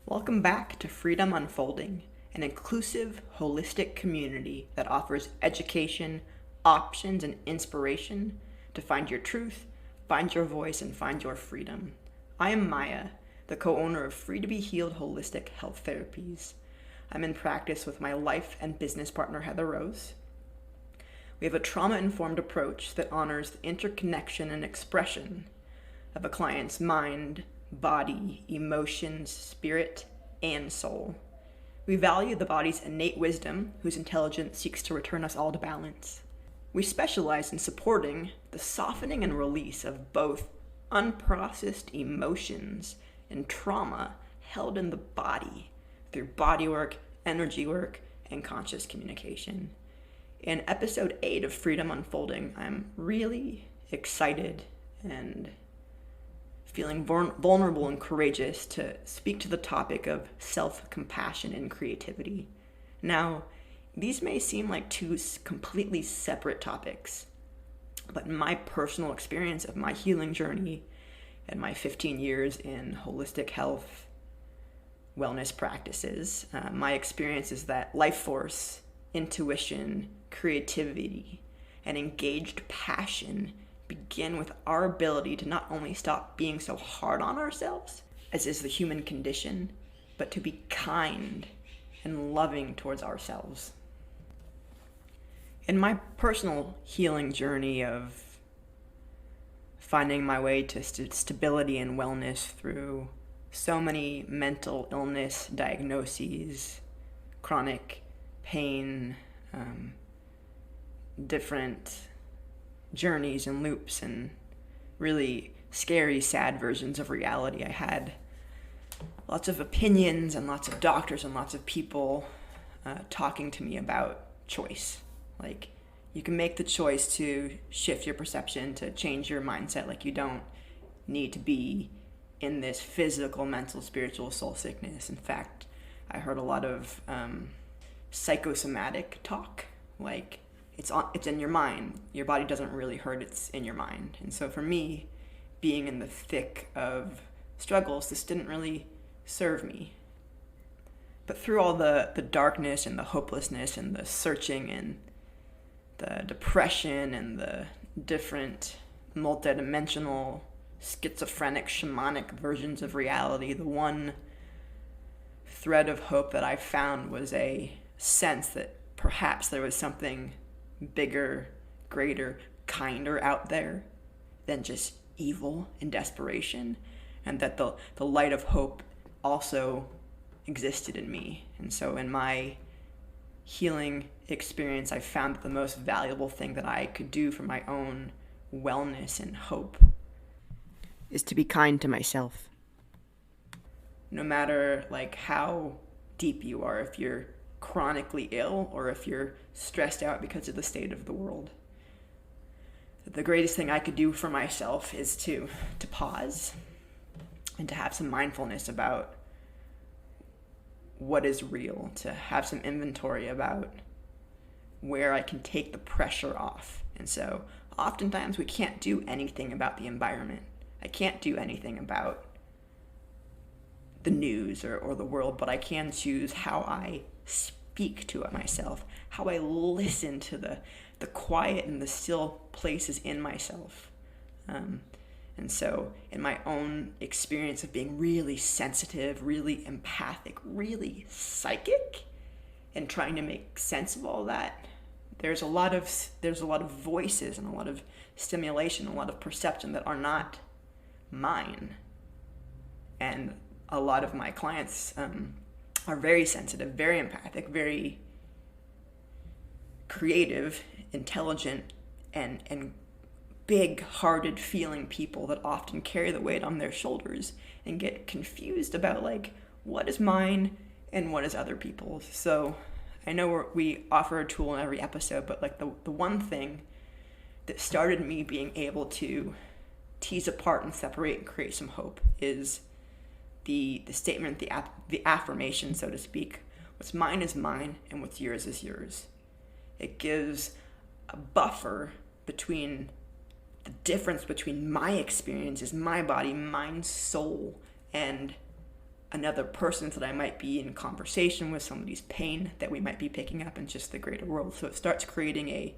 Welcome back to Freedom Unfolding, an inclusive, holistic community that offers education, options, and inspiration to find your truth, find your voice, and find your freedom. I am Maia, the co-owner of Free to Be Healed Holistic Health Therapies. I'm in practice with my life and business partner, Heather Rose. We have a trauma-informed approach that honors the interconnection and expression of a client's mind, body, emotions, spirit, and soul. We value the body's innate wisdom, whose intelligence seeks to return us all to balance. We specialize in supporting the softening and release of both unprocessed emotions and trauma held in the body through bodywork, energy work, and conscious communication. In episode 8 of Freedom Unfolding, I'm really excited and feeling vulnerable and courageous to speak to the topic of self-compassion and creativity. Now, these may seem like two completely separate topics, but in my personal experience of my healing journey and my 15 years in holistic health wellness practices, my experience is that life force, intuition, creativity, and engaged passion begin with our ability to not only stop being so hard on ourselves, as is the human condition, but to be kind and loving towards ourselves. In my personal healing journey of finding my way to stability and wellness through so many mental illness diagnoses, chronic pain, different journeys and loops, and really scary, sad versions of reality. I had lots of opinions and lots of doctors and lots of people talking to me about choice. Like, you can make the choice to shift your perception, to change your mindset. Like, you don't need to be in this physical, mental, spiritual soul sickness. In fact, I heard a lot of psychosomatic talk, like it's in your mind. Your body doesn't really hurt, it's in your mind. And so for me, being in the thick of struggles, this didn't really serve me. But through all the darkness and the hopelessness and the searching and the depression and the different multidimensional, schizophrenic, shamanic versions of reality, the one thread of hope that I found was a sense that perhaps there was something bigger, greater, kinder out there than just evil and desperation, and that the light of hope also existed in me. And so in my healing experience, I found that the most valuable thing that I could do for my own wellness and hope is to be kind to myself. No matter like how deep you are, if you're chronically ill or if you're stressed out because of the state of the world, the greatest thing I could do for myself is to pause and to have some mindfulness about what is real, to have some inventory about where I can take the pressure off. And so oftentimes we can't do anything about the environment. I can't do anything about the news or the world, but I can choose how I speak to it myself, how I listen to the quiet and the still places in myself. And so in my own experience of being really sensitive, really empathic, really psychic, and trying to make sense of all that, there's a lot of voices and a lot of stimulation, a lot of perception that are not mine. And a lot of my clients are very sensitive, very empathic, very creative, intelligent, and big-hearted feeling people that often carry the weight on their shoulders and get confused about like what is mine and what is other people's. So I know we offer a tool in every episode, but like the one thing that started me being able to tease apart and separate and create some hope is the statement, the affirmation, so to speak. What's mine is mine, and what's yours is yours. It gives a buffer between the difference between my experiences, my body, my soul, and another person that I might be in conversation with, somebody's pain that we might be picking up in just the greater world. So it starts creating a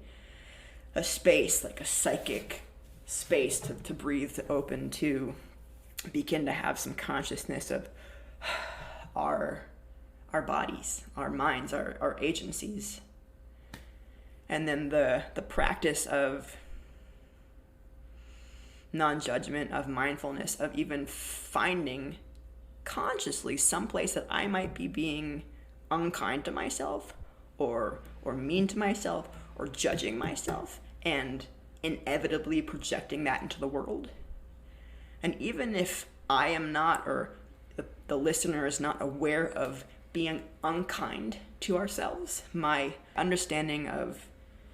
space, like a psychic space to breathe, to open, to begin to have some consciousness of our bodies, our minds, our agencies. And then the practice of non-judgment, of mindfulness, of even finding consciously someplace that I might be being unkind to myself or mean to myself or judging myself, and inevitably projecting that into the world. And even if I am not, or the listener is not aware of being unkind to ourselves, my understanding of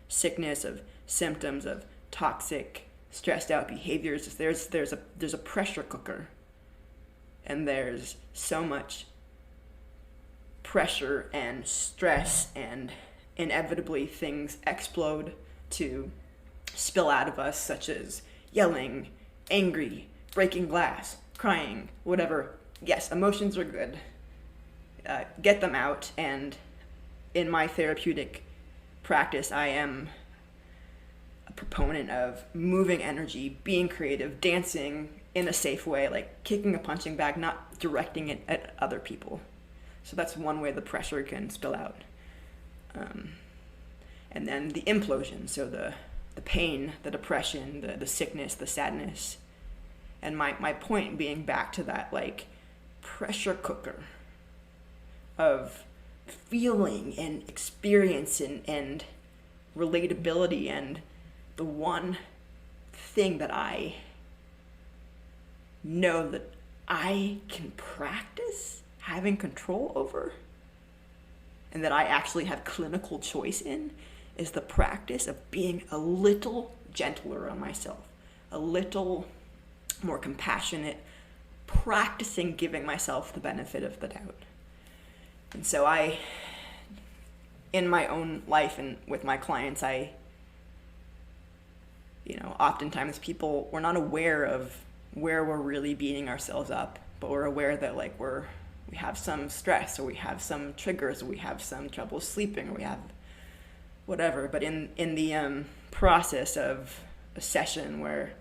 sickness, of symptoms, of toxic, stressed out behaviors, there's a pressure cooker, and there's so much pressure and stress, and inevitably things explode to spill out of us, such as yelling, angry, breaking glass, crying, whatever. Yes, emotions are good. Get them out. And in my therapeutic practice, I am a proponent of moving energy, being creative, dancing in a safe way, like kicking a punching bag, not directing it at other people. So that's one way the pressure can spill out. And then the implosion, so the pain, the depression, the sickness, the sadness. And my point being back to that, like, pressure cooker of feeling and experience and relatability, and the one thing that I know that I can practice having control over, and that I actually have clinical choice in, is the practice of being a little gentler on myself, a little more compassionate, practicing giving myself the benefit of the doubt. And so in my own life and with my clients, oftentimes we're not aware of where we're really beating ourselves up, but we're aware that like we have some stress, or we have some triggers, or we have some trouble sleeping, or we have whatever. But in the process of a session where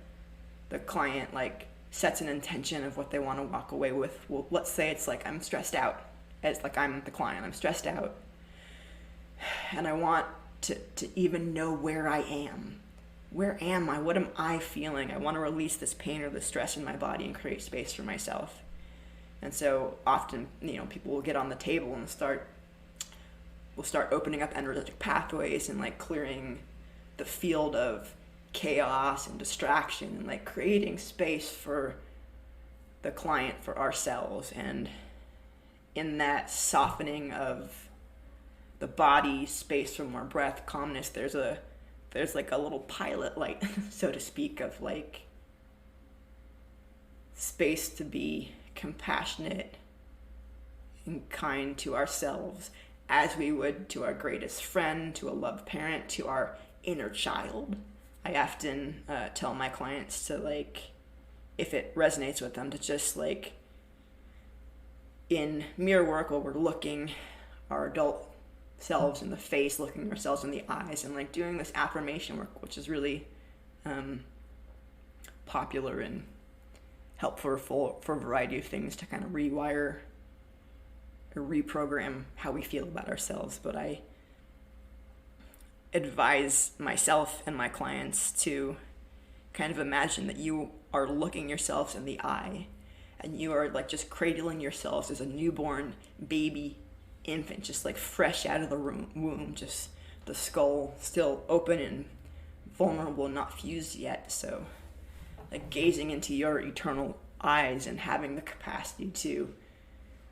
the client like sets an intention of what they want to walk away with, well, let's say it's like, I'm stressed out. It's like, I'm the client, I'm stressed out, and I want to even know where I am. Where am I? What am I feeling? I want to release this pain or this stress in my body and create space for myself. And so often, people will get on the table and we'll start opening up energetic pathways and like clearing the field of chaos and distraction, and like creating space for the client, for ourselves. And in that softening of the body, space for more breath, calmness, there's like a little pilot light, so to speak, of like space to be compassionate and kind to ourselves, as we would to our greatest friend, to a loved parent, to our inner child. I often tell my clients to, like, if it resonates with them, to just like in mirror work, while we're looking our adult selves in the face, looking ourselves in the eyes, and like doing this affirmation work, which is really popular and helpful for a variety of things to kind of rewire or reprogram how we feel about ourselves. But I advise myself and my clients to kind of imagine that you are looking yourselves in the eye, and you are like just cradling yourselves as a newborn baby infant, just like fresh out of the womb, just the skull still open and vulnerable, not fused yet. So like gazing into your eternal eyes and having the capacity to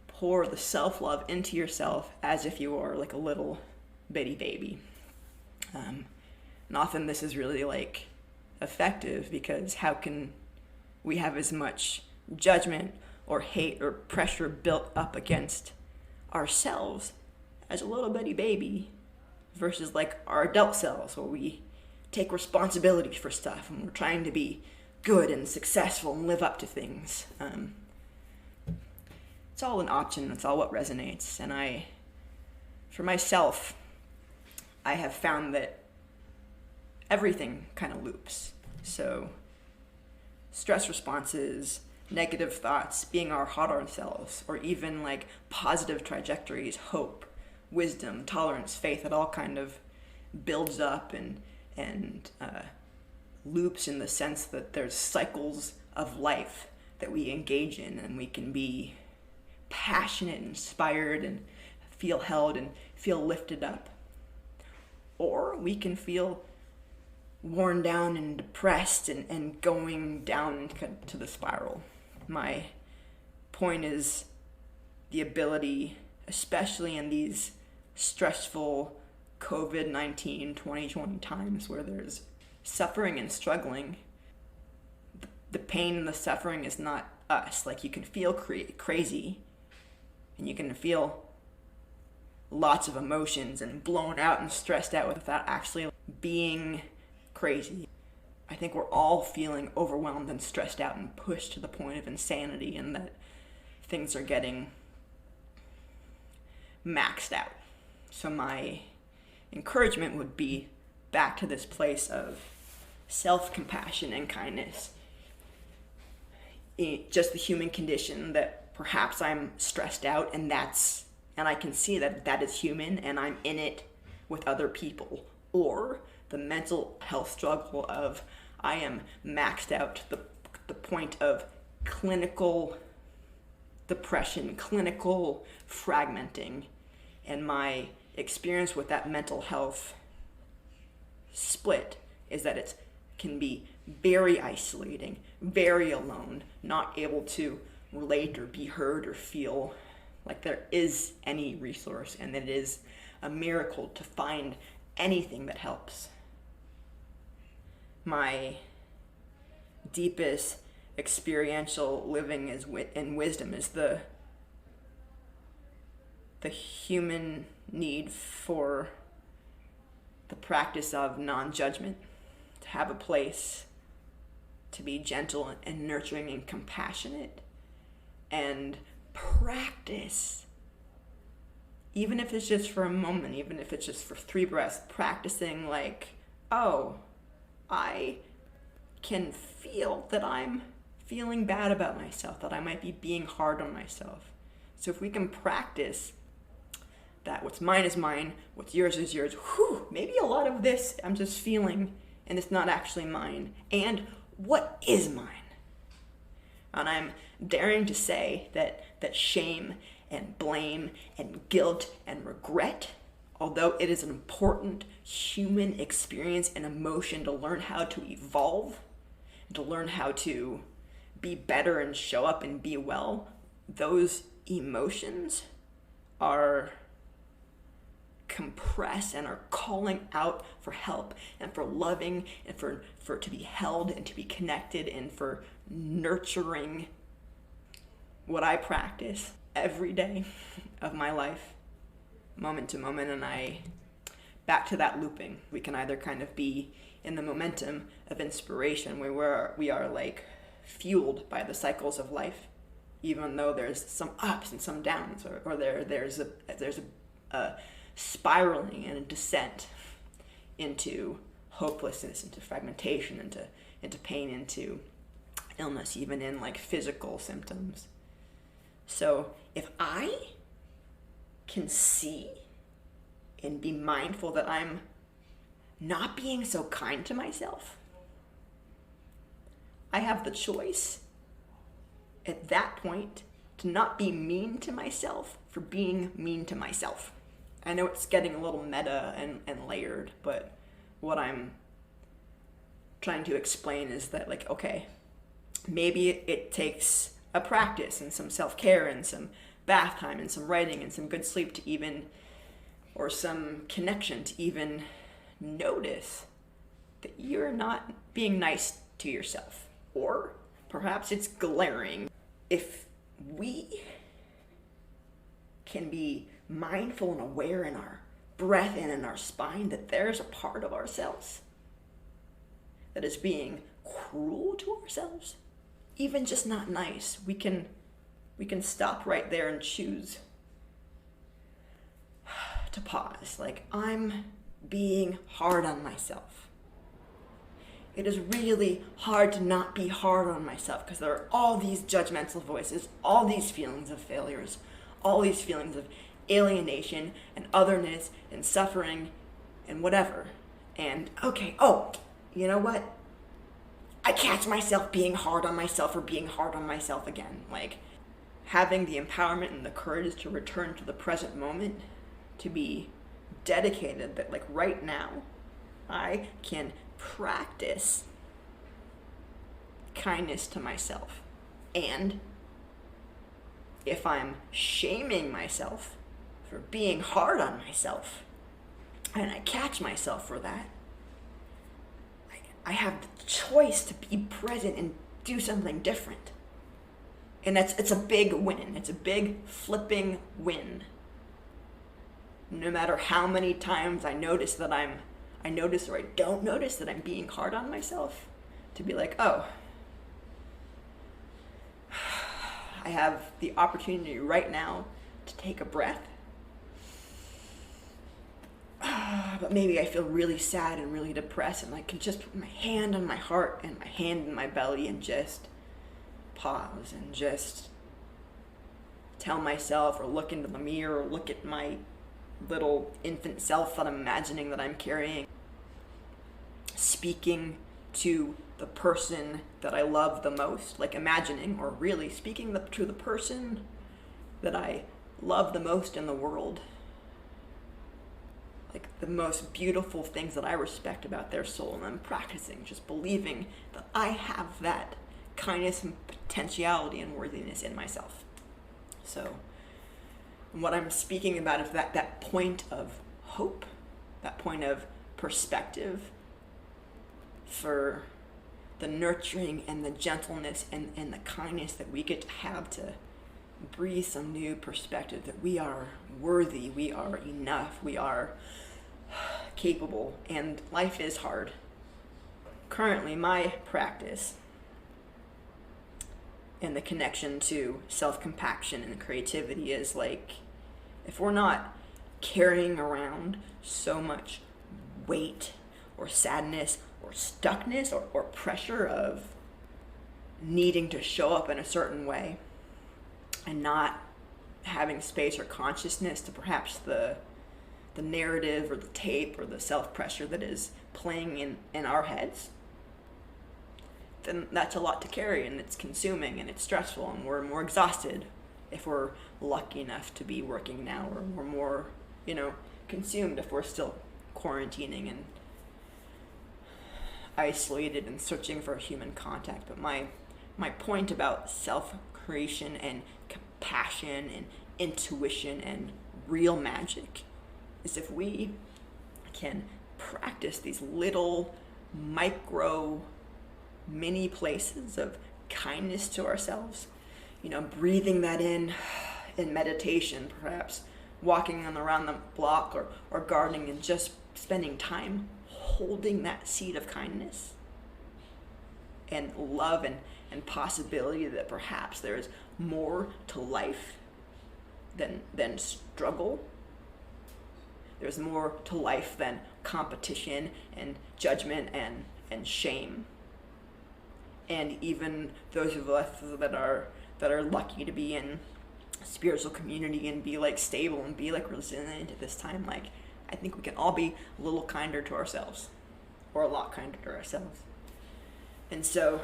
pour the self-love into yourself as if you are like a little bitty baby. And often this is really like effective, because how can we have as much judgment or hate or pressure built up against ourselves as a little bitty baby versus like our adult selves where we take responsibility for stuff and we're trying to be good and successful and live up to things. It's all an option. It's all what resonates. And for myself, I have found that everything kind of loops. So stress responses, negative thoughts, being our harder selves, or even like positive trajectories, hope, wisdom, tolerance, faith, it all kind of builds up and loops in the sense that there's cycles of life that we engage in, and we can be passionate, inspired, and feel held and feel lifted up. Or we can feel worn down and depressed and going down to the spiral. My point is the ability, especially in these stressful COVID-19 2020 times where there's suffering and struggling, the pain and the suffering is not us. Like, you can feel crazy and you can feel lots of emotions and blown out and stressed out without actually being crazy. I think we're all feeling overwhelmed and stressed out and pushed to the point of insanity, and that things are getting maxed out. So my encouragement would be back to this place of self-compassion and kindness. Just the human condition that perhaps I'm stressed out, and I can see that is human, and I'm in it with other people. Or the mental health struggle of I am maxed out to the point of clinical depression, clinical fragmenting, and my experience with that mental health split is that it can be very isolating, very alone, not able to relate or be heard or feel like there is any resource, and that it is a miracle to find anything that helps. My deepest experiential living in wisdom is the human need for the practice of non-judgment, to have a place to be gentle and nurturing and compassionate, and practice, even if it's just for a moment, even if it's just for 3 breaths, practicing like, oh, I can feel that I'm feeling bad about myself, that I might be being hard on myself. So if we can practice that what's mine is mine, what's yours is yours, maybe a lot of this I'm just feeling and it's not actually mine. And what is mine? And I'm daring to say that shame and blame and guilt and regret, although it is an important human experience and emotion to learn how to evolve, to learn how to be better and show up and be well, those emotions are compressed and are calling out for help and for loving and for to be held and to be connected and for nurturing. What I practice every day of my life, moment to moment, and back to that looping. We can either kind of be in the momentum of inspiration where we are like fueled by the cycles of life, even though there's some ups and some downs, or there's a spiraling and a descent into hopelessness, into fragmentation, into pain, into illness, even in like physical symptoms. So if I can see and be mindful that I'm not being so kind to myself, I have the choice at that point to not be mean to myself for being mean to myself. I know it's getting a little meta and layered, but what I'm trying to explain is that, like, okay, maybe it takes a practice and some self-care and some bath time and some writing and some good sleep to even, or some connection to even notice that you're not being nice to yourself. Or perhaps it's glaring. If we can be mindful and aware in our breath in our spine, that there's a part of ourselves that is being cruel to ourselves, even just not nice, we can stop right there and choose to pause. Like, I'm being hard on myself. It is really hard to not be hard on myself because there are all these judgmental voices, all these feelings of failures, all these feelings of alienation and otherness and suffering and whatever. And okay, you know what? I catch myself being hard on myself or being hard on myself again. Like, having the empowerment and the courage to return to the present moment, to be dedicated that, like, right now, I can practice kindness to myself. And if I'm shaming myself for being hard on myself, and I catch myself for that, I have the choice to be present and do something different. And it's a big win. It's a big flipping win. No matter how many times I notice or I don't notice that I'm being hard on myself, to be like, oh, I have the opportunity right now to take a breath. But maybe I feel really sad and really depressed, and I can just put my hand on my heart and my hand in my belly and just pause and just tell myself, or look into the mirror, or look at my little infant self that I'm imagining that I'm carrying, speaking to the person that I love the most, like imagining or really speaking to the person that I love the most in the world, like the most beautiful things that I respect about their soul, and I'm practicing just believing that I have that kindness and potentiality and worthiness in myself. So what I'm speaking about is that point of hope, that point of perspective for the nurturing and the gentleness and the kindness that we get to have, to breathe some new perspective, that we are worthy, we are enough, we are capable, and life is hard. Currently, my practice and the connection to self-compassion and creativity is like, if we're not carrying around so much weight or sadness or stuckness or pressure of needing to show up in a certain way, and not having space or consciousness to perhaps the narrative or the tape or the self-pressure that is playing in our heads, then that's a lot to carry, and it's consuming and it's stressful, and we're more exhausted if we're lucky enough to be working now, or we're more, consumed if we're still quarantining and isolated and searching for human contact. But my point about self-creation and compassion and intuition and real magic is if we can practice these little micro mini places of kindness to ourselves, breathing that in meditation, perhaps walking around the block or gardening, and just spending time holding that seed of kindness and love and possibility that perhaps there's more to life than struggle. There's more to life than competition and judgment and shame. And even those of us that are lucky to be in spiritual community and be like stable and be like resilient at this time, like, I think we can all be a little kinder to ourselves, or a lot kinder to ourselves. And so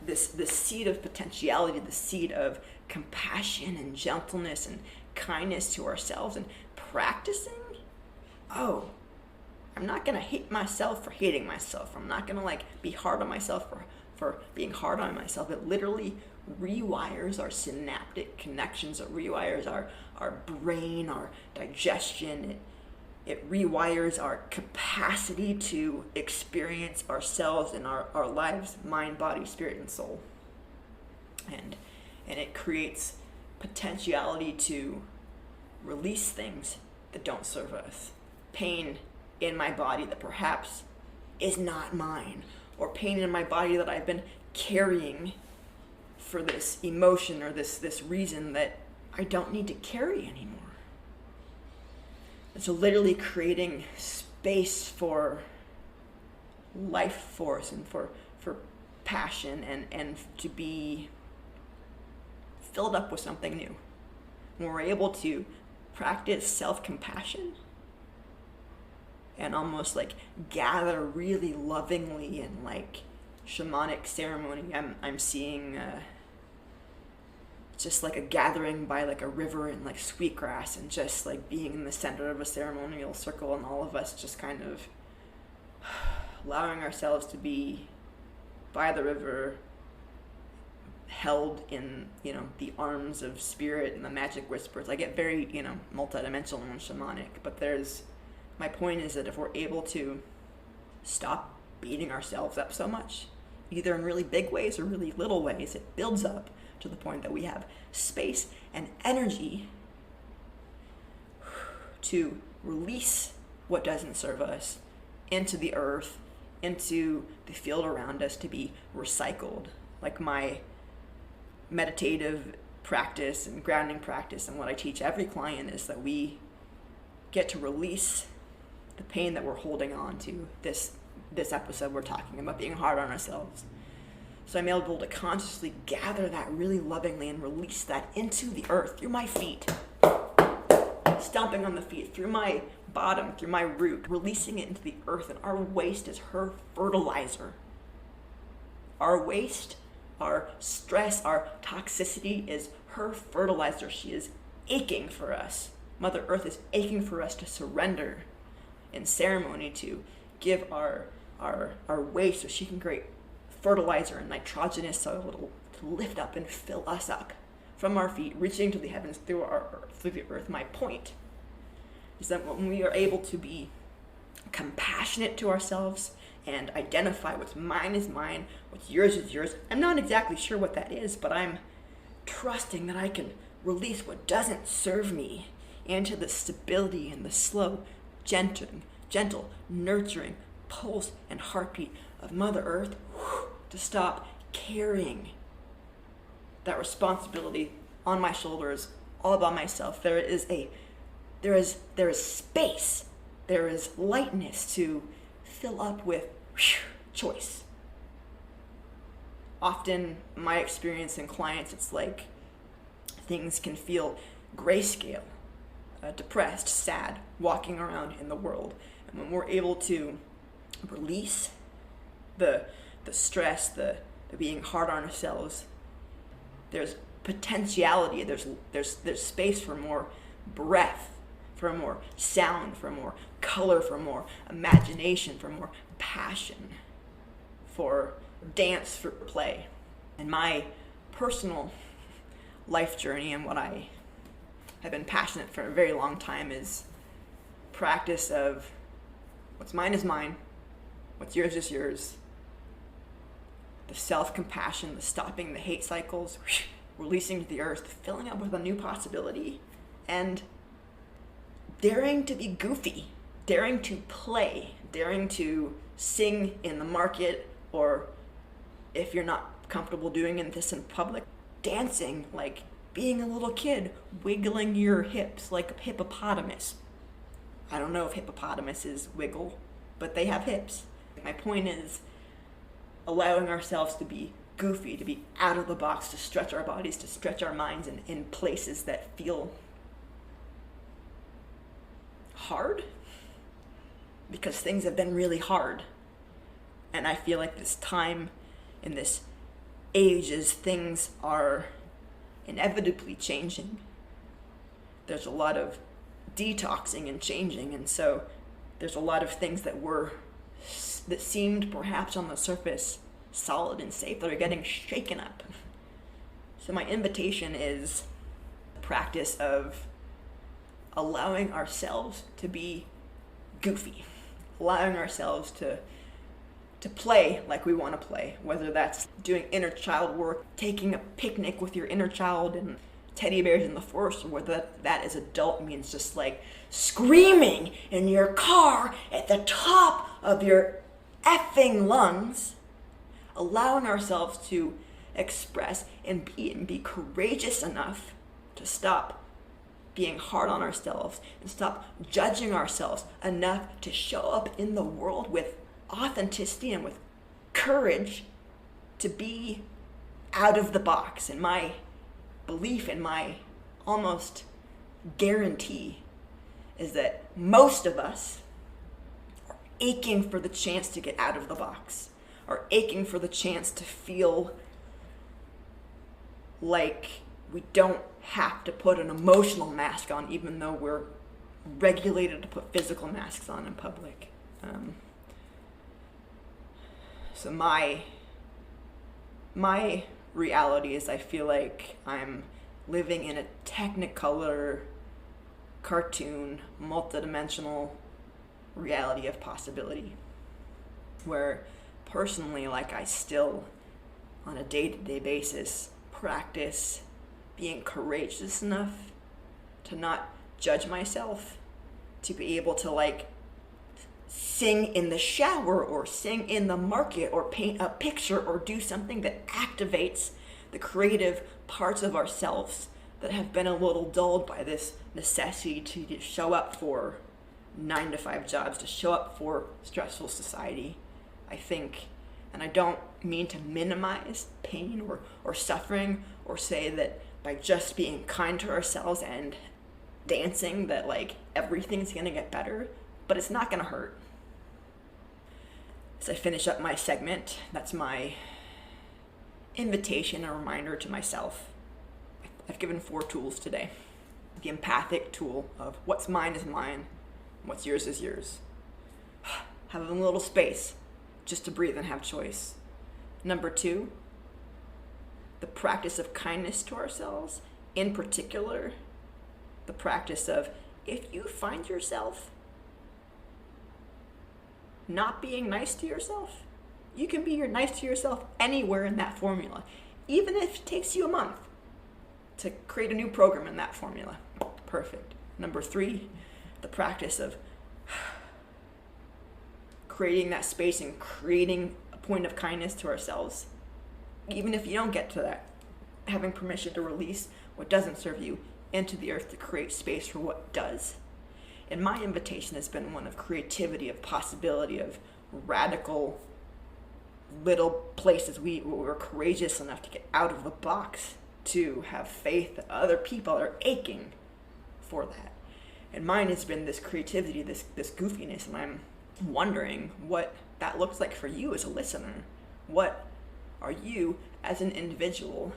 this seed of potentiality, the seed of compassion and gentleness and kindness to ourselves, and practicing, I'm not gonna hate myself for hating myself. I'm not gonna be hard on myself for being hard on myself. It literally rewires our synaptic connections. It rewires our brain, our digestion. It rewires our capacity to experience ourselves and our lives, mind, body, spirit, and soul. And it creates potentiality to release things that don't serve us. pain in my body that perhaps is not mine, or pain in my body that I've been carrying for this emotion or this reason that I don't need to carry anymore. And so literally creating space for life force and for passion and to be filled up with something new. When we're able to practice self-compassion and almost like gather really lovingly in like shamanic ceremony, I'm seeing just like a gathering by like a river and like sweetgrass, and just like being in the center of a ceremonial circle, and all of us just kind of allowing ourselves to be by the river, held in, the arms of spirit and the magic whispers. I get very, multidimensional and shamanic, but my point is that if we're able to stop beating ourselves up so much, either in really big ways or really little ways, it builds up to the point that we have space and energy to release what doesn't serve us into the earth, into the field around us, to be recycled. Like my meditative practice and grounding practice, and what I teach every client, is that we get to release the pain that we're holding on to. This episode we're talking about being hard on ourselves. So I'm able to consciously gather that really lovingly and release that into the earth through my feet, stomping on the feet, through my bottom, through my root, releasing it into the earth. And our waste is her fertilizer. Our waste, our stress, our toxicity is her fertilizer. She is aching for us. Mother Earth is aching for us to surrender in ceremony, to give our waste so she can create fertilizer and nitrogenous soil to lift up and fill us up from our feet, reaching to the heavens through the earth. My point is that when we are able to be compassionate to ourselves and identify what's mine is mine, what's yours is yours. I'm not exactly sure what that is, but I'm trusting that I can release what doesn't serve me into the stability and the slow, gentle, nurturing pulse and heartbeat of Mother Earth, to stop carrying that responsibility on my shoulders all by myself. There is space, there is lightness to fill up with choice. Often my experience in clients, it's like things can feel grayscale, depressed, sad, walking around in the world. And when we're able to release the stress, the being hard on ourselves, there's potentiality, there's space for more breath, for more sound, for more color, for more imagination, for more passion, for dance, for play. And my personal life journey, and what I have been passionate for a very long time, is practice of what's mine is mine, what's yours is yours. The self-compassion, the stopping the hate cycles, releasing to the earth, filling up with a new possibility, and daring to be goofy, daring to play, daring to sing in the market, or if you're not comfortable doing this in public, dancing like being a little kid, wiggling your hips like a hippopotamus. I don't know if hippopotamuses wiggle, but they have hips. My point is allowing ourselves to be goofy, to be out of the box, to stretch our bodies, to stretch our minds in places that feel hard, because things have been really hard. And I feel like this time in this age, as things are inevitably changing, there's a lot of detoxing and changing, and so there's a lot of things that seemed perhaps on the surface solid and safe that are getting shaken up. So my invitation is the practice of allowing ourselves to be goofy, allowing ourselves to play like we want to play, whether that's doing inner child work, taking a picnic with your inner child and teddy bears in the forest, or whether that as adult means just like screaming in your car at the top of your effing lungs, allowing ourselves to express and be courageous enough to stop being hard on ourselves and stop judging ourselves enough to show up in the world with authenticity and with courage to be out of the box. And my belief and my almost guarantee is that most of us are aching for the chance to get out of the box, are aching for the chance to feel like we don't have to put an emotional mask on, even though we're regulated to put physical masks on in public. So my reality is I feel like I'm living in a technicolor, cartoon, multidimensional reality of possibility, where personally, like, I still, on a day-to-day basis, practice being courageous enough to not judge myself, to be able to like sing in the shower or sing in the market or paint a picture or do something that activates the creative parts of ourselves that have been a little dulled by this necessity to show up for 9-to-5 jobs, to show up for stressful society, I think. And I don't mean to minimize pain or suffering, or say that by just being kind to ourselves and dancing that like everything's gonna get better, but it's not gonna hurt. As I finish up my segment, that's my invitation, a reminder to myself. I've given 4 tools today. The empathic tool of what's mine is mine, what's yours is yours. Having a little space just to breathe and have choice. Number 2, the practice of kindness to ourselves, in particular, the practice of, if you find yourself not being nice to yourself, you can be nice to yourself anywhere in that formula, even if it takes you a month to create a new program in that formula. Perfect. Number 3, the practice of creating that space and creating a point of kindness to ourselves, even if you don't get to that, having permission to release what doesn't serve you into the earth to create space for what does. And my invitation has been one of creativity, of possibility, of radical little places we're courageous enough to get out of the box, to have faith that other people are aching for that. And mine has been this creativity, this goofiness, and I'm wondering what that looks like for you as a listener. What are you as an individual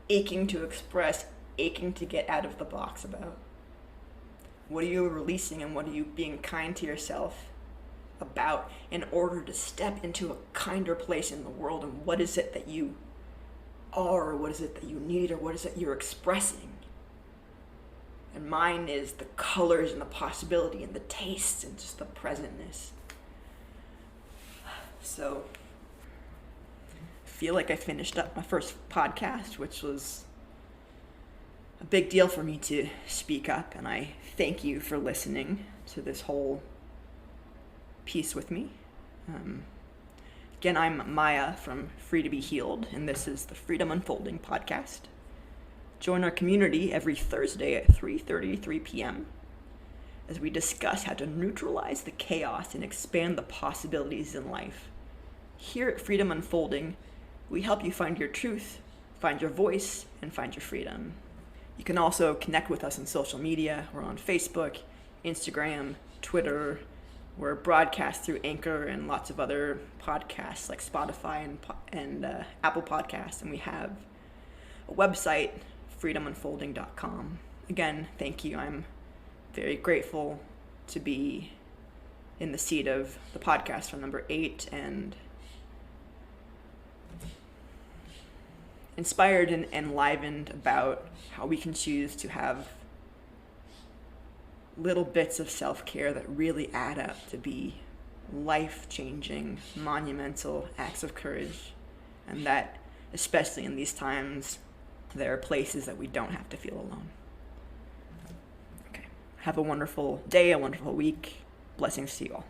aching to express, aching to get out of the box about? What are you releasing, and what are you being kind to yourself about in order to step into a kinder place in the world? And what is it that you are, or what is it that you need, or what is it you're expressing? And mine is the colors and the possibility and the tastes and just the presentness. So I feel like I finished up my first podcast, which was a big deal for me to speak up, and I thank you for listening to this whole piece with me. Again, I'm Maia from Free to Be Healed, and this is the Freedom Unfolding podcast. Join our community every Thursday at 3:33 p.m. as we discuss how to neutralize the chaos and expand the possibilities in life. Here at Freedom Unfolding, we help you find your truth, find your voice, and find your freedom. You can also connect with us on social media. We're on Facebook, Instagram, Twitter. We're broadcast through Anchor and lots of other podcasts like Spotify and Apple Podcasts. And we have a website, freedomunfolding.com. Again, thank you. I'm very grateful to be in the seat of the podcast for number 8 and inspired and enlivened about how we can choose to have little bits of self-care that really add up to be life-changing, monumental acts of courage, and that, especially in these times, There are places that we don't have to feel alone. Okay. Have a wonderful day, a wonderful week. Blessings to you all.